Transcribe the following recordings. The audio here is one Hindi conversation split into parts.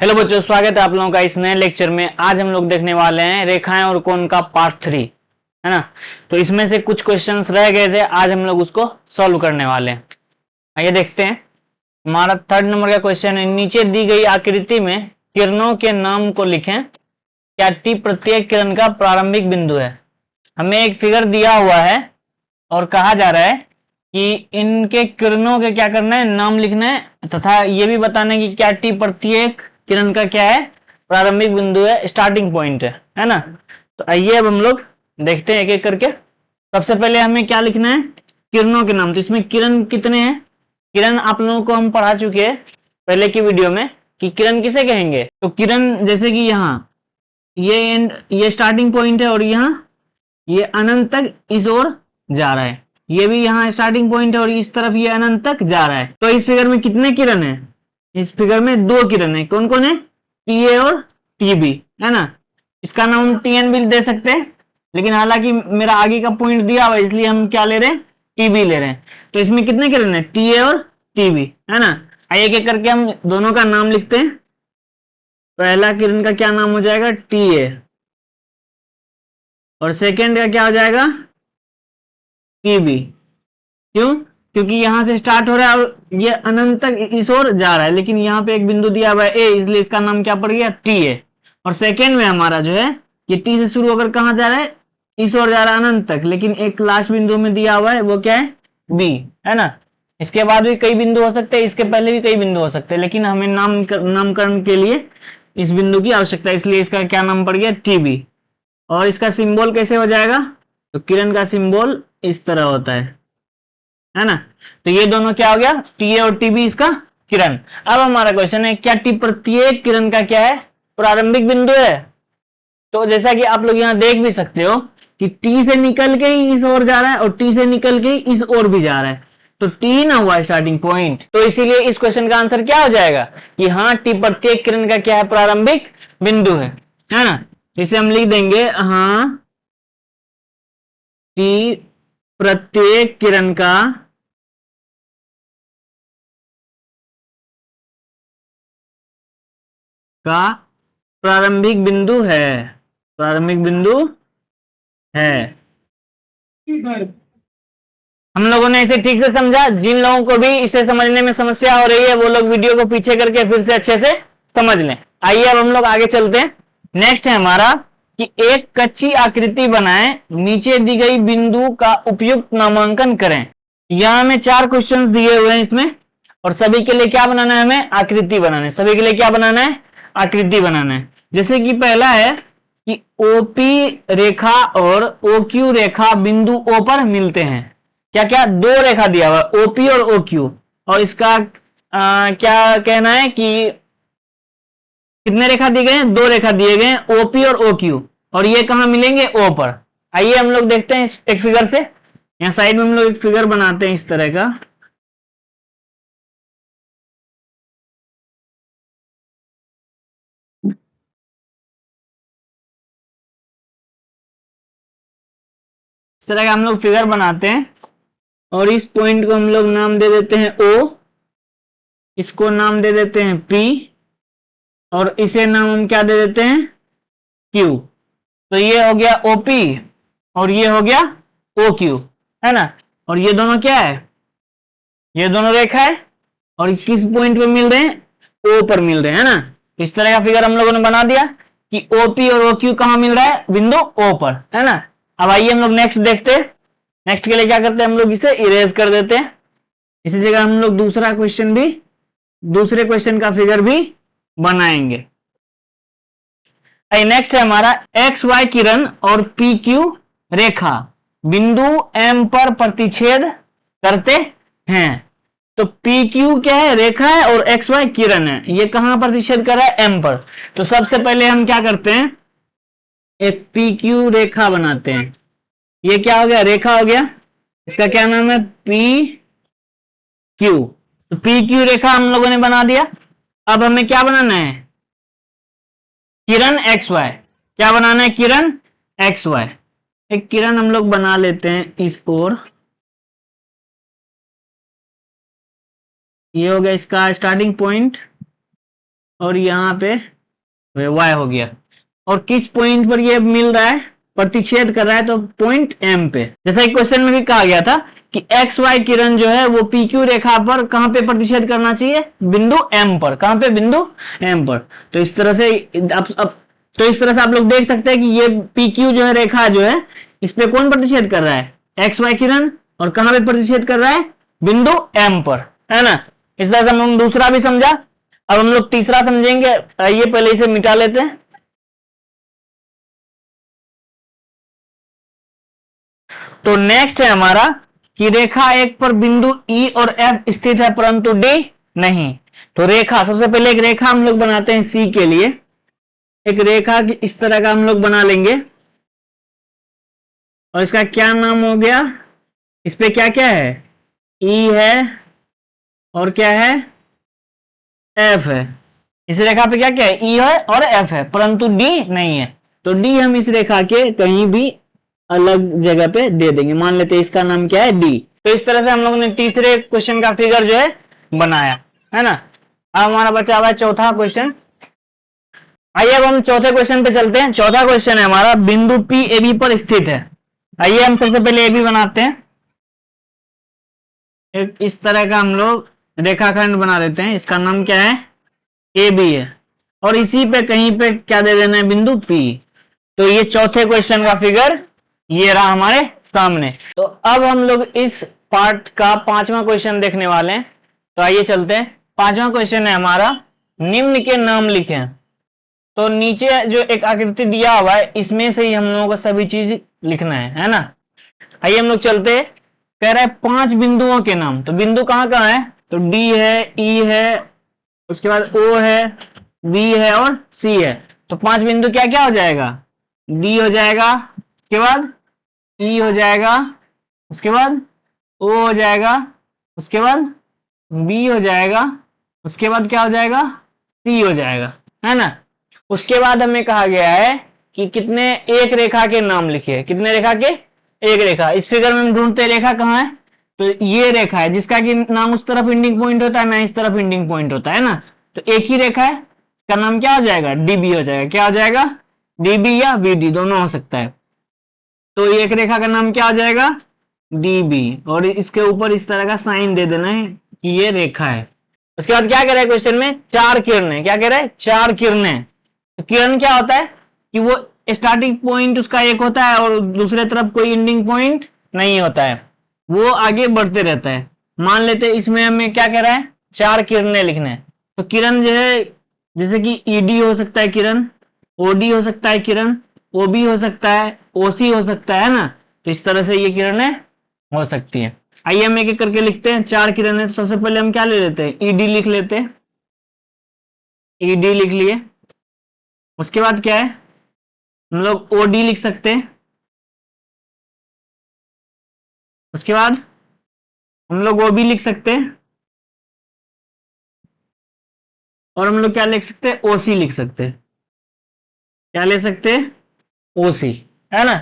हेलो बच्चों, स्वागत है आप लोगों का इस नए लेक्चर में। आज हम लोग देखने वाले हैं रेखाएं और कोण का पार्ट 3, है ना। तो इसमें से कुछ क्वेश्चंस रह गए थे, आज हम लोग उसको सॉल्व करने वाले हैं। आइए देखते हैं। हमारा 3rd नंबर का क्वेश्चन है, नीचे दी गई आकृति में किरणों के नाम को लिखें। क्या टी प्रत्येक किरण का प्रारंभिक बिंदु है। हमें एक फिगर दिया हुआ है और कहा जा रहा है कि इनके किरणों के क्या करना है, नाम लिखना है, तथा ये भी बताना है कि क्या टी प्रत्येक किरण का क्या है, प्रारंभिक बिंदु है, स्टार्टिंग पॉइंट है ना। तो आइए अब हम लोग देखते हैं एक एक करके। सबसे पहले हमें क्या लिखना है, किरणों के नाम। तो इसमें किरण कितने हैं, किरण आप लोगों को हम पढ़ा चुके हैं पहले की वीडियो में कि किरण किसे कहेंगे। तो किरण जैसे कि यहाँ ये एंड, ये स्टार्टिंग पॉइंट है और यहाँ ये अनंत तक इस ओर जा रहा है। ये भी यहाँ स्टार्टिंग पॉइंट है और इस तरफ ये अनंत तक जा रहा है। तो इस फिगर में कितने किरण है, इस फिगर में 2 किरण है। कौन कौन है, टी ए और टी बी, है ना। इसका नाम टी एन भी दे सकते हैं, लेकिन हालांकि मेरा आगे का पॉइंट दिया हुआ है इसलिए हम क्या ले रहे हैं, टी बी ले रहे हैं। तो इसमें कितने किरण है, टी ए और टी बी, है ना। आइए एक एक करके हम दोनों का नाम लिखते हैं। पहला किरण का क्या नाम हो जाएगा, टी ए, और सेकेंड का क्या हो जाएगा, टी बी। क्यों, क्योंकि यहां से स्टार्ट हो रहा है और ये अनंत तक इस ओर जा रहा है, लेकिन यहाँ पे एक बिंदु दिया हुआ है ए, इसलिए इसका नाम क्या पड़ गया, टी ए। और सेकेंड में हमारा जो है ये टी से शुरू होकर कहां जा रहा है, इस ओर जा रहा है अनंत तक, लेकिन एक लास्ट बिंदु में दिया हुआ है वो क्या है, बी, है ना। इसके बाद भी कई बिंदु हो सकते हैं, इसके पहले भी कई बिंदु हो सकते हैं, लेकिन हमें नामकरण के लिए इस बिंदु की आवश्यकता है, इसलिए इसका क्या नाम पड़ गया, टी बी। और इसका सिंबल कैसे हो जाएगा, तो किरण का सिंबल इस तरह होता है ना। तो ये दोनों क्या हो गया, टी ए और टी बी इसका किरण। अब हमारा क्वेश्चन है, क्या टी प्रत्येक किरण का क्या है, प्रारंभिक बिंदु है। तो जैसा कि आप लोग यहां देख भी सकते हो कि टी से निकल के ही इस ओर जा रहा है और टी से निकल के ही इस ओर भी जा रहा है, तो टी ना हुआ स्टार्टिंग पॉइंट। तो इसीलिए इस क्वेश्चन का आंसर क्या हो जाएगा कि हाँ, टी प्रत्येक किरण का क्या है, प्रारंभिक बिंदु है ना। इसे हम लिख देंगे, हाँ टी प्रत्येक किरण का प्रारंभिक बिंदु है, प्रारंभिक बिंदु है। हम लोगों ने इसे ठीक से समझा। जिन लोगों को भी इसे समझने में समस्या हो रही है वो लोग वीडियो को पीछे करके फिर से अच्छे से समझ लें। आइए अब हम लोग आगे चलते हैं। नेक्स्ट है हमारा कि एक कच्ची आकृति बनाएं, नीचे दी गई बिंदु का उपयुक्त नामांकन करें। यहां हमें 4 क्वेश्चंस दिए हुए हैं इसमें, और सभी के लिए क्या बनाना है, हमें आकृति बनाना है। सभी के लिए क्या बनाना है, आकृति बनाना है। जैसे कि पहला है कि ओपी रेखा और ओक्यू रेखा बिंदु ओ पर मिलते हैं। क्या क्या, 2 रेखा दिया हुआ है, ओपी और ओक्यू, और इसका क्या कहना है कि कितने रेखा दिए गए हैं, 2 रेखा दिए गए हैं, ओपी और ओक्यू, और ये कहां मिलेंगे, ओ पर। आइए हम लोग देखते हैं एक फिगर से। यहां साइड में हम लोग एक फिगर बनाते हैं इस तरह का। इस तरह का हम लोग फिगर बनाते हैं और इस पॉइंट को हम लोग नाम दे देते हैं ओ, इसको नाम दे देते हैं पी, और इसे नाम हम क्या दे देते हैं, क्यू। तो ये हो गया ओपी और ये हो गया ओ क्यू, है ना। और ये दोनों क्या है, ये दोनों रेखा है, और किस पॉइंट पे मिल रहे हैं, ओ पर मिल रहे हैं, है ना। इस तरह का फिगर हम लोगों ने बना दिया कि ओपी और ओ क्यू कहां मिल रहा है, बिंदु ओ पर, है ना। अब आइए हम लोग नेक्स्ट देखते हैं। नेक्स्ट के लिए क्या करते हैं, हम लोग इसे इरेज कर देते हैं। इसी जगह हम लोग दूसरा क्वेश्चन भी, दूसरे क्वेश्चन का फिगर भी बनाएंगे। नेक्स्ट है हमारा, एक्स वाई किरण और पी क्यू रेखा बिंदु एम पर प्रतिच्छेद करते हैं। तो पी क्यू क्या है, रेखा है, और एक्स वाई किरण है। ये कहां प्रतिच्छेद कर रहा है, एम पर। तो सबसे पहले हम क्या करते हैं, एक पी क्यू रेखा बनाते हैं। ये क्या हो गया, रेखा हो गया, इसका क्या नाम है, पी क्यू। तो पी क्यू रेखा हम लोगों ने बना दिया। अब हमें क्या बनाना है, किरण एक्स वाई। क्या बनाना है, किरण एक्स वाई। एक किरण हम लोग बना लेते हैं इस ओर। ये हो गया इसका स्टार्टिंग पॉइंट, और यहाँ पे y हो गया। और किस पॉइंट पर ये मिल रहा है, प्रतिच्छेद कर रहा है, तो पॉइंट M पे। जैसा कि क्वेश्चन में भी कहा गया था कि एक्स वाई किरण जो है वो PQ रेखा पर कहां पे प्रतिच्छेद करना चाहिए, बिंदु M पर। कहां पे, बिंदु M पर। तो इस तरह से तो इस तरह से आप लोग देख सकते हैं कि ये PQ जो है रेखा जो है, इस पे कौन प्रतिच्छेद कर रहा है, एक्स वाई किरण। और कहां पे प्रतिच्छेद कर रहा है, बिंदु M पर, है ना। इस तरह से हम दूसरा भी समझा। अब हम लोग तीसरा समझेंगे। आइए पहले इसे मिटा लेते हैं। तो नेक्स्ट है हमारा कि रेखा एक पर बिंदु E और F स्थित है परंतु D नहीं। तो रेखा, सबसे पहले एक रेखा हम लोग बनाते हैं C के लिए। एक रेखा इस तरह का हम लोग बना लेंगे और इसका क्या नाम हो गया, इस पे क्या क्या है, E है और क्या है, F है। इस रेखा पे क्या क्या है, E है और F है, परंतु D नहीं है। तो D हम इस रेखा के कहीं भी अलग जगह पे दे देंगे। मान लेते हैं इसका नाम क्या है, D। तो इस तरह से हम लोगों ने तीसरे क्वेश्चन का फिगर जो है बनाया, है ना। अब हमारा बचा हुआ है चौथा क्वेश्चन। आइए अब हम चौथे क्वेश्चन पे चलते हैं। चौथा क्वेश्चन है हमारा, बिंदु P AB पर स्थित है। आइए हम सबसे पहले AB बनाते हैं। एक इस तरह का हम लोग रेखाखंड बना देते हैं। इसका नाम क्या है, AB है। और इसी पे कहीं पे क्या दे देना है, बिंदु P। तो ये चौथे क्वेश्चन का फिगर ये रहा हमारे सामने। तो अब हम लोग इस पार्ट का पांचवा क्वेश्चन देखने वाले हैं। तो आइए चलते हैं। पांचवा क्वेश्चन है हमारा, निम्न के नाम लिखें। तो नीचे जो एक आकृति दिया हुआ है इसमें से ही हम लोगों को सभी चीज लिखना है ना। आइए हम लोग चलते हैं। कह रहा है 5 बिंदुओं के नाम। तो बिंदु कहां कहां है, तो D है, E है, उसके बाद O है, B है और C है। तो 5 बिंदु क्या क्या हो जाएगा, D हो जाएगा, उसके बाद E हो जाएगा, उसके बाद O हो जाएगा, उसके बाद B हो जाएगा, उसके बाद क्या हो जाएगा, C हो जाएगा, है ना। उसके बाद हमें कहा गया है कि कितने एक रेखा के नाम लिखिए। कितने रेखा के, एक रेखा। इस फिगर में हम ढूंढते रेखा कहां है, तो ये रेखा है जिसका कि नाम उस तरफ इंडिंग पॉइंट होता है, ना इस तरफ इंडिंग पॉइंट होता है ना। तो एक ही रेखा है, इसका नाम क्या हो जाएगा, DB हो जाएगा। क्या हो जाएगा, DB या BD दोनों हो सकता है। तो एक रेखा का नाम क्या हो जाएगा, DB। और इसके ऊपर इस तरह का साइन दे देना है कि ये रेखा है। उसके बाद क्या कह रहा है क्वेश्चन में, 4 किरणें। क्या कह रहा है, 4 किरणें। तो किरण क्या होता है कि वो स्टार्टिंग पॉइंट उसका एक होता है और दूसरे तरफ कोई एंडिंग पॉइंट नहीं होता है, वो आगे बढ़ते रहता है। मान लेते हैं इसमें हमें क्या कह रहा है, 4 किरणें लिखने। तो किरण जो है, जैसे कि ED हो सकता है किरण, OD हो सकता है किरण, OB हो सकता है, OC हो सकता है ना। तो इस तरह से ये किरणें हो सकती है। आइए हम एक एक करके लिखते हैं। 4 किरणें। तो सबसे पहले हम क्या ले लेते हैं, ED लिख लेते हैं। ED लिख लिए। उसके बाद क्या है, हम लोग OD लिख सकते हैं। उसके बाद हम लोग OB लिख सकते हैं। और हम लोग क्या लिख सकते हैं, OC लिख सकते हैं। क्या ले सकते हैं, OC, है ना।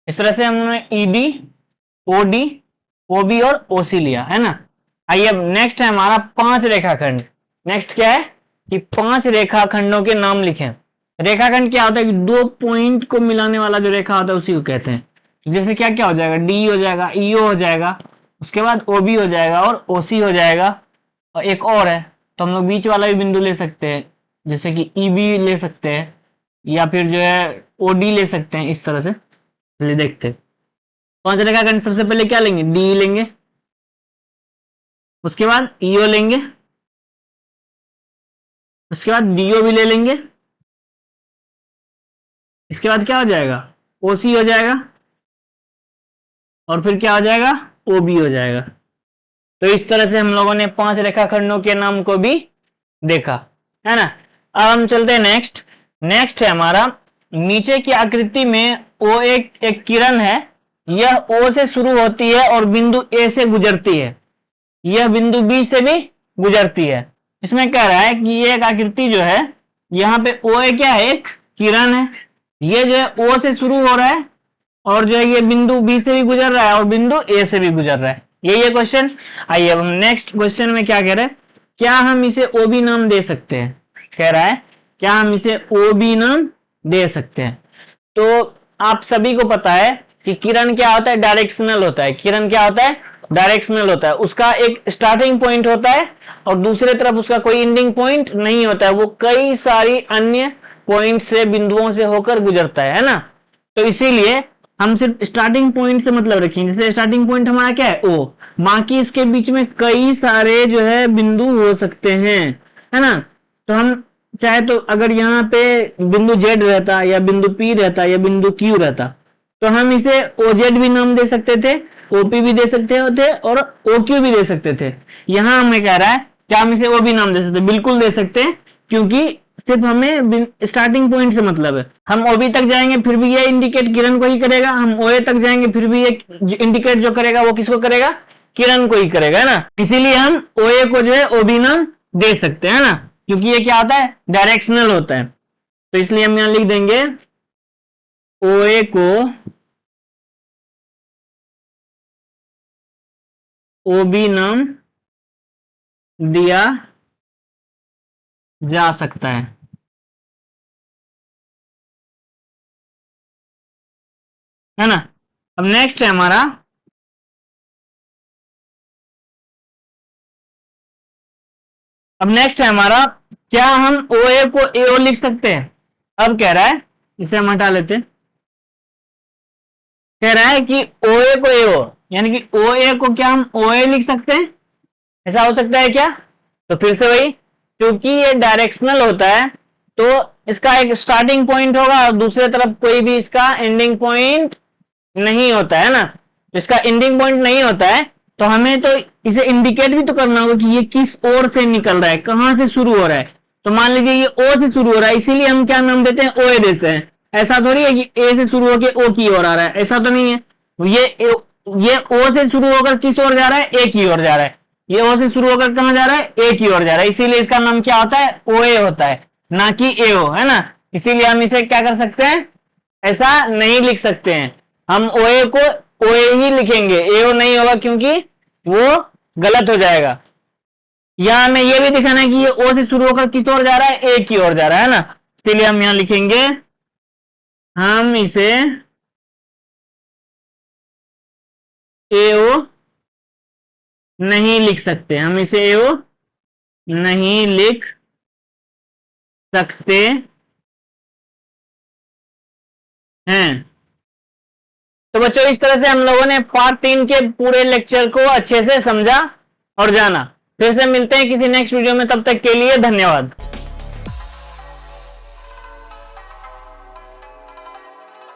इस तरह से हमने ED, OD, OB और OC लिया, है ना। आइए अब नेक्स्ट है हमारा 5 रेखाखंड। नेक्स्ट क्या है कि 5 रेखाखंडों के नाम लिखें। रेखाखंड क्या होता है कि 2 पॉइंट को मिलाने वाला जो रेखा होता है उसी को कहते हैं। जैसे क्या क्या हो जाएगा, D हो जाएगा, EO हो जाएगा, उसके बाद OB हो जाएगा और OC हो जाएगा। और एक और है, तो हम लोग बीच वाला भी बिंदु ले सकते हैं, जैसे कि EB ले सकते हैं या फिर जो है OD ले सकते हैं। इस तरह से चलिए देखते हैं। 5 रेखाखंड। सबसे पहले क्या लेंगे, D लेंगे, उसके बाद EO लेंगे, उसके बाद DO भी ले लेंगे, इसके बाद क्या हो जाएगा, OC हो जाएगा, और फिर क्या हो जाएगा, OB हो जाएगा। तो इस तरह से हम लोगों ने 5 रेखाखंडों के नाम को भी देखा, है ना। अब हम चलते हैं नेक्स्ट। नेक्स्ट है हमारा, नीचे की आकृति में O एक किरण है। यह O से शुरू होती है और बिंदु A से गुजरती है। यह बिंदु B से भी गुजरती है। इसमें कह रहा है कि ये एक आकृति जो है, यहाँ पे OA क्या है, एक किरण है। ये जो है O से शुरू हो रहा है और जो है ये बिंदु B से भी गुजर रहा है और बिंदु A से भी गुजर रहा है। यही है क्वेश्चन। आइए अब हम नेक्स्ट क्वेश्चन में क्या कह रहे हैं, क्या हम इसे OB नाम दे सकते हैं। कह रहा है क्या हम इसे ओ बी नाम दे सकते हैं? तो आप सभी को पता है कि किरण क्या होता है, डायरेक्शनल होता है। किरण क्या होता है, डायरेक्शनल होता है। उसका एक स्टार्टिंग पॉइंट होता है और दूसरे तरफ उसका कोई एंडिंग पॉइंट नहीं होता है, वो कई सारी अन्य पॉइंट से, बिंदुओं से होकर गुजरता है ना। तो इसीलिए हम सिर्फ स्टार्टिंग पॉइंट से मतलब रखेंगे। जैसे स्टार्टिंग पॉइंट हमारा क्या है, ओ, बाकी इसके बीच में कई सारे जो है बिंदु हो सकते हैं, है ना। तो हम चाहे तो अगर यहाँ पे बिंदु जेड रहता या बिंदु पी रहता या बिंदु क्यू रहता तो हम इसे ओजेड भी नाम दे सकते थे, ओपी भी दे सकते थे और ओक्यू भी दे सकते थे। यहां हमें कह रहा है क्या हम इसे ओ भी नाम दे सकते, बिल्कुल दे सकते हैं, क्योंकि सिर्फ हमें स्टार्टिंग पॉइंट से मतलब है। हम ओबी तक जाएंगे फिर भी ये इंडिकेट किरण को ही करेगा, हम ओए तक जाएंगे फिर भी ये इंडिकेट जो करेगा वो किसको करेगा, किरण को ही करेगा, है ना। इसीलिए हम ओए को जो है ओबी नाम दे सकते हैं, ना, क्योंकि ये क्या होता है, डायरेक्शनल होता है। तो इसलिए हम यहां लिख देंगे ओए को ओबी नाम दिया जा सकता है ना। अब नेक्स्ट है हमारा, क्या हम ओए को एओ लिख सकते हैं? अब कह रहा है, इसे हम हटा लेते हैं। कह रहा है कि ओए को एओ, यानी कि ओए को क्या हम ओए लिख सकते हैं? ऐसा हो सकता है क्या? तो फिर से वही, क्योंकि ये डायरेक्शनल होता है तो इसका एक स्टार्टिंग पॉइंट होगा और दूसरे तरफ कोई भी इसका एंडिंग पॉइंट नहीं होता है ना। इसका एंडिंग पॉइंट नहीं होता है तो हमें तो इसे इंडिकेट भी तो करना होगा कि ये किस ओर से निकल रहा है, कहां से शुरू हो रहा है। तो मान लीजिए ये ओ से शुरू हो रहा है, इसीलिए हम क्या नाम देते हैं, ओए देते हैं। ऐसा थोड़ी है कि ए से शुरू होकर ओ की ओर आ रहा है, ऐसा तो नहीं है। ये ओ से शुरू होकर किस ओर जा रहा है, ए की ओर जा रहा है। ये ओ से शुरू होकर कहां जा रहा है, ए की ओर जा रहा है, इसीलिए इसका नाम क्या होता है, ओए होता है, ना कि एओ, है ना। इसीलिए हम इसे क्या कर सकते हैं, ऐसा नहीं लिख सकते हैं। हम ओए को ओए ही लिखेंगे, एओ नहीं होगा, क्योंकि वो गलत हो जाएगा। यहां हमें यह भी दिखाना है कि ये ओ से शुरू होकर किस ओर जा रहा है, ए की ओर जा रहा है ना। इसलिए हम यहां लिखेंगे, हम इसे एओ नहीं लिख सकते, हम इसे एओ नहीं लिख सकते हैं। तो बच्चों, इस तरह से हम लोगों ने पार्ट 3 के पूरे लेक्चर को अच्छे से समझा और जाना। फिर से मिलते हैं किसी नेक्स्ट वीडियो में, तब तक के लिए धन्यवाद।